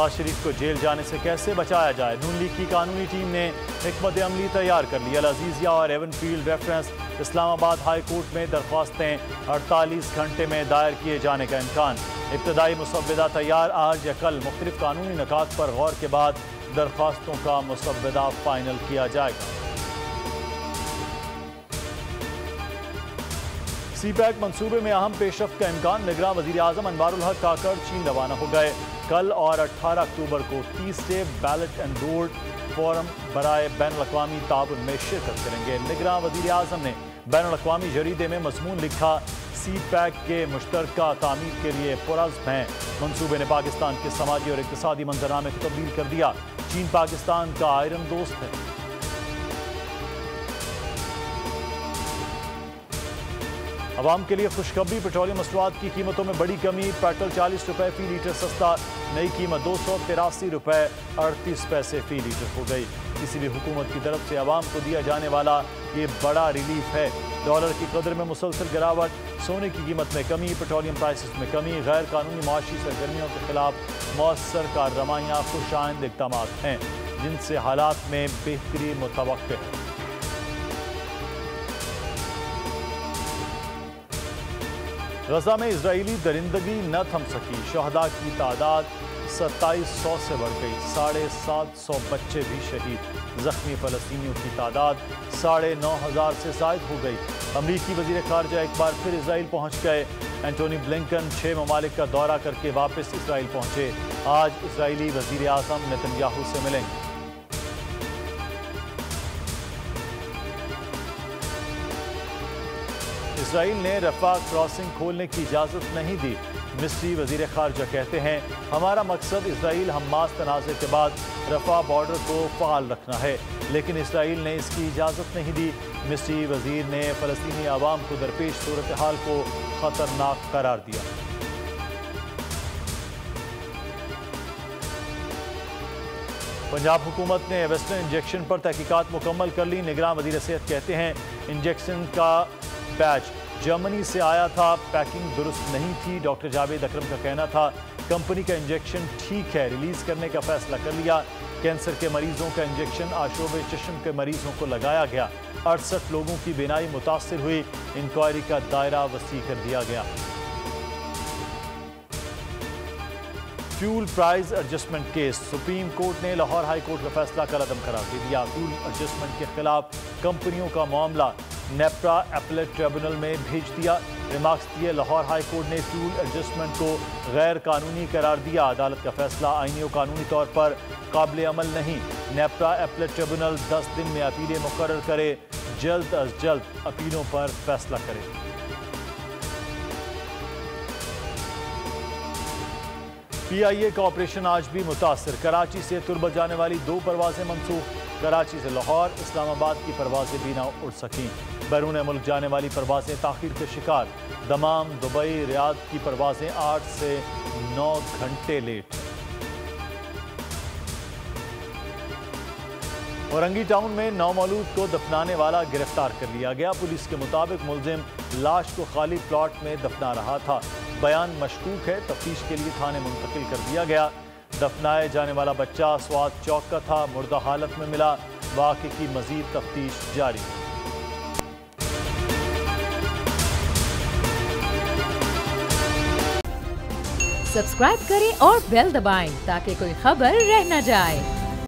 नवाज शरीफ को जेल जाने से कैसे बचाया जाए। नून लीग की कानूनी टीम ने हिकमत अमली तैयार कर ली। अल-अजीज़िया और Avenfield reference Islamabad high court में दरख्वास्तें 48 घंटे में दायर किए जाने का इम्कान। इब्तदाई मुसव्वदा तैयार, आज या कल मुख्तलिफ कानूनी निकात पर गौर के बाद दरख्वास्तों का मुसव्वदा फाइनल किया जाएगा। सी-पैक मंसूबे में अहम पेशरफ्त का इम्कान। निगरान वज़ीर आज़म अनवारुल हक काकड़ चीन रवाना हो गए। कल और 18 अक्टूबर को 30 बैलेट एंड रोड फोरम बराए बैनुल-अक़वामी ताउन में शिरकत करेंगे। निगरान वज़ीर आज़म ने बैनुल-अक़वामी जरीदे में मज़मून लिखा, सी-पैक के मुश्तरका तामीर के लिए पुरज़्म हैं। मंसूबे ने पाकिस्तान के समाजी और इक़्तिसादी मंजरनामे को तब्दील कर दिया। चीन पाकिस्तान का आयरन दोस्त है। अवाम के लिए खुशखबरी, पेट्रोलियम मसनूआत की कीमतों में बड़ी कमी। पेट्रोल 40 रुपये फी लीटर सस्ता, नई कीमत 283 रुपये 38 पैसे फी लीटर हो गई। किसी भी हुकूमत की तरफ से अवाम को दिया जाने वाला ये बड़ा रिलीफ है। डॉलर की कदर में मुसलसल गिरावट, सोने की कीमत में कमी, पेट्रोलियम प्राइसेस में कमी, गैर कानूनी माशी सरगर्मियों के खिलाफ मौसर कार्रवाइयाँ खुशाइंद इक़दाम हैं जिनसे हालात में बेहतरी मुतवक्किल है। गजा में इजरायली दरिंदगी न थम सकी, शहदा की तादाद 2700 से बढ़ गई। 750 बच्चे भी शहीद, जख्मी फ़लस्तीनियों की तादाद 9,500 से ज़ायद हो गई। अमरीकी वज़ीर ख़ारजा एक बार फिर इसराइल पहुँच गए। एंटोनी ब्लिंकन 6 ममालिक का दौरा करके वापस इसराइल पहुँचे। आज इसराइली वज़ीर आज़म नेतन्याहू से मिलेंगे। इसराइल ने रफ़ा क्रॉसिंग खोलने की इजाज़त नहीं दी। मिस्री वज़ीर ख़ारजा कहते हैं, हमारा मकसद इसराइल हमास तनाज़े के बाद रफ़ा बॉर्डर को फ़ाल रखना है, लेकिन इसराइल ने इसकी इजाज़त नहीं दी। मिस्री वज़ीर ने फ़लस्तीनी आवाम को दरपेश सूरत हाल को ख़तरनाक करार दिया। पंजाब हुकूमत ने वेस्टर्न इंजेक्शन पर तहकीकात मुकम्मल कर ली। निगरान वज़ीर सेहत कहते हैं, इंजेक्शन का बैच जर्मनी से आया था, पैकिंग दुरुस्त नहीं थी। डॉक्टर जावेद अकरम का कहना था, कंपनी का इंजेक्शन ठीक है, रिलीज़ करने का फैसला कर लिया। कैंसर के मरीजों का इंजेक्शन आशोब चश्म के मरीजों को लगाया गया। 68 लोगों की बीनाई मुतासिर हुई। इंक्वायरी का दायरा वसी कर दिया गया। Fuel price adjustment case, supreme court ने लाहौर हाई कोर्ट का फैसला कलअदम करार दे दिया। फ्यूल एडजस्टमेंट के खिलाफ कंपनियों का मामला नेप्रा अपीलेट ट्रिब्यूनल में भेज दिया। रिमार्क्स दिए, लाहौर हाई कोर्ट ने फ्यूल एडजस्टमेंट को गैर कानूनी करार दिया। अदालत का फैसला आईनी और कानूनी तौर पर काबिल अमल नहीं। नेप्रा अपीलेट ट्रिब्यूनल 10 दिन में अपीलें मुकर्रर करे, जल्द अज जल्द अपीलों पर फैसला करे। PIA का ऑपरेशन आज भी मुतासर। कराची से तुर्बत जाने वाली 2 परवाजें मनसूख। कराची से लाहौर, इस्लामाबाद की परवाजें भी ना उड़ सकीं। बैरून मुल्क जाने वाली परवाजें ताख़ीर के शिकार। दमाम, दुबई, रियाद की परवाजें 8 से 9 घंटे लेट। औरंगी टाउन में नौमौलूद को दफनाने वाला गिरफ्तार कर लिया गया। पुलिस के मुताबिक मुलजिम लाश को खाली प्लॉट में दफना रहा था। बयान मशकूक है, तफ्तीश के लिए थाने मुंतकिल कर दिया गया। दफनाए जाने वाला बच्चा स्वाद चौक का था, मुर्दा हालत में मिला। वाक़े की मजीद तफ्तीश जारी है। सब्सक्राइब करें और बेल दबाएं ताकि कोई खबर रह न जाए।